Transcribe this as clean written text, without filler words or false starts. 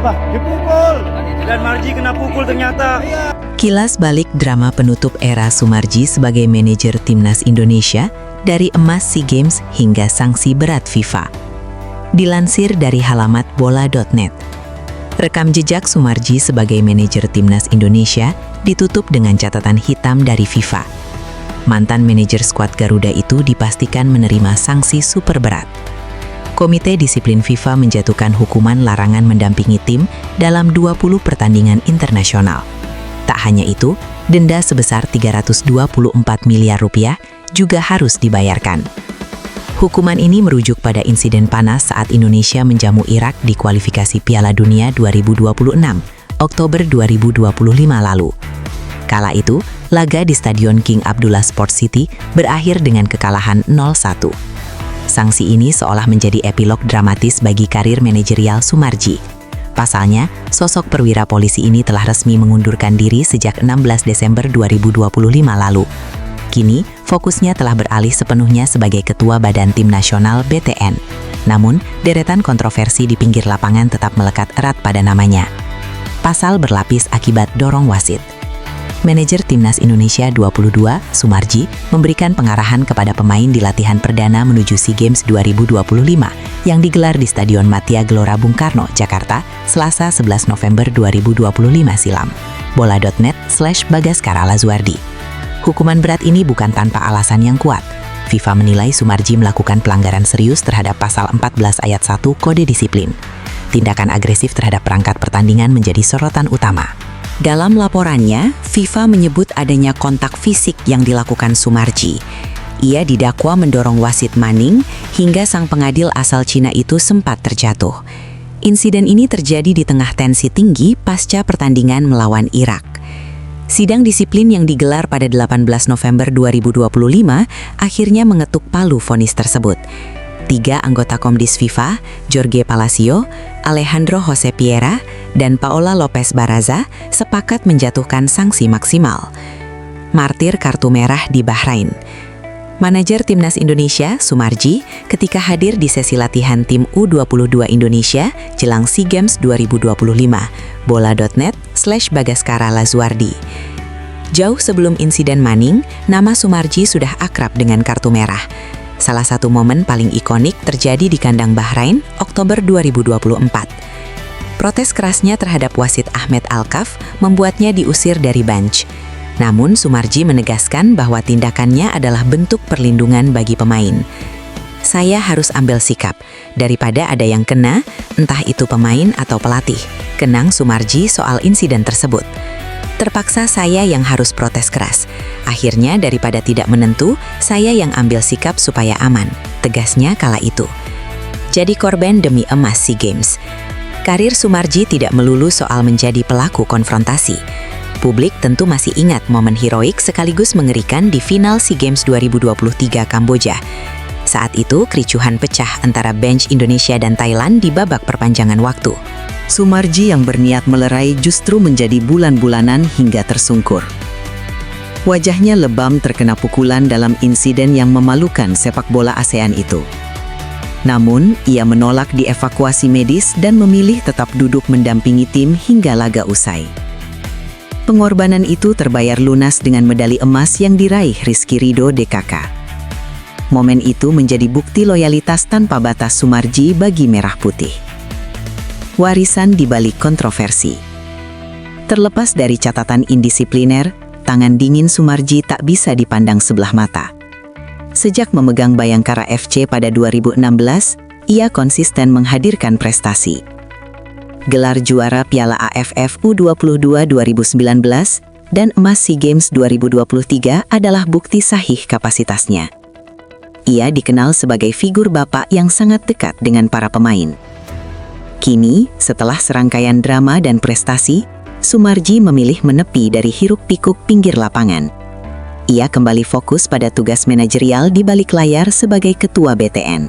Apa? Dipukul. Dan Marji kena pukul ternyata. Kilas balik drama penutup era Sumarji sebagai manajer timnas Indonesia dari emas SEA Games hingga sanksi berat FIFA. Dilansir dari halamat bola.net. Rekam jejak Sumarji sebagai manajer timnas Indonesia ditutup dengan catatan hitam dari FIFA. Mantan manajer skuad Garuda itu dipastikan menerima sanksi super berat. Komite Disiplin FIFA menjatuhkan hukuman larangan mendampingi tim dalam 20 pertandingan internasional. Tak hanya itu, denda sebesar 324 miliar rupiah juga harus dibayarkan. Hukuman ini merujuk pada insiden panas saat Indonesia menjamu Irak di kualifikasi Piala Dunia 2026, Oktober 2025 lalu. Kala itu, laga di Stadion King Abdullah Sports City berakhir dengan kekalahan 0-1. Sanksi ini seolah menjadi epilog dramatis bagi karir manajerial Sumarji. Pasalnya, sosok perwira polisi ini telah resmi mengundurkan diri sejak 16 Desember 2025 lalu. Kini, fokusnya telah beralih sepenuhnya sebagai Ketua Badan Tim Nasional BTN. Namun, deretan kontroversi di pinggir lapangan tetap melekat erat pada namanya. Pasal berlapis akibat dorong wasit. Manajer Timnas Indonesia 22, Sumarji, memberikan pengarahan kepada pemain di latihan perdana menuju SEA Games 2025 yang digelar di Stadion Matia Gelora Bung Karno, Jakarta, Selasa 11 November 2025 silam. Bola.net/Bagaskara Lazuardi. Hukuman berat ini bukan tanpa alasan yang kuat. FIFA menilai Sumarji melakukan pelanggaran serius terhadap pasal 14 ayat 1 Kode Disiplin. Tindakan agresif terhadap perangkat pertandingan menjadi sorotan utama. Dalam laporannya, FIFA menyebut adanya kontak fisik yang dilakukan Sumarji. Ia didakwa mendorong wasit Manning hingga sang pengadil asal Cina itu sempat terjatuh. Insiden ini terjadi di tengah tensi tinggi pasca pertandingan melawan Irak. Sidang disiplin yang digelar pada 18 November 2025 akhirnya mengetuk palu vonis tersebut. 3 anggota Komdis FIFA, Jorge Palacio, Alejandro Jose Piera, dan Paola Lopez Baraza sepakat menjatuhkan sanksi maksimal. Martir kartu merah di Bahrain. Manajer Timnas Indonesia, Sumarji, ketika hadir di sesi latihan tim U22 Indonesia jelang SEA Games 2025. Bola.net/Bagaskara Lazuardi. Jauh sebelum insiden Manning, nama Sumarji sudah akrab dengan kartu merah. Salah satu momen paling ikonik terjadi di kandang Bahrain, Oktober 2024. Protes kerasnya terhadap wasit Ahmed Alkaf membuatnya diusir dari bench. Namun Sumarji menegaskan bahwa tindakannya adalah bentuk perlindungan bagi pemain. Saya harus ambil sikap, daripada ada yang kena, entah itu pemain atau pelatih, kenang Sumarji soal insiden tersebut. Terpaksa saya yang harus protes keras. Akhirnya daripada tidak menentu, saya yang ambil sikap supaya aman, tegasnya kala itu. Jadi korban demi emas SEA Games. Karir Sumarji tidak melulu soal menjadi pelaku konfrontasi. Publik tentu masih ingat momen heroik sekaligus mengerikan di final SEA Games 2023 Kamboja. Saat itu, kericuhan pecah antara bench Indonesia dan Thailand di babak perpanjangan waktu. Sumarji yang berniat melerai justru menjadi bulan-bulanan hingga tersungkur. Wajahnya lebam terkena pukulan dalam insiden yang memalukan sepak bola ASEAN itu. Namun, ia menolak dievakuasi medis dan memilih tetap duduk mendampingi tim hingga laga usai. Pengorbanan itu terbayar lunas dengan medali emas yang diraih Rizky Ridho DKK. Momen itu menjadi bukti loyalitas tanpa batas Sumarji bagi Merah Putih. Warisan di balik kontroversi. Terlepas dari catatan indisipliner, tangan dingin Sumarji tak bisa dipandang sebelah mata. Sejak memegang Bayangkara FC pada 2016, ia konsisten menghadirkan prestasi. Gelar juara Piala AFF U22 2019 dan emas SEA Games 2023 adalah bukti sahih kapasitasnya. Ia dikenal sebagai figur bapak yang sangat dekat dengan para pemain. Kini, setelah serangkaian drama dan prestasi, Sumarji memilih menepi dari hiruk-pikuk pinggir lapangan. Ia kembali fokus pada tugas manajerial di balik layar sebagai Ketua BTN.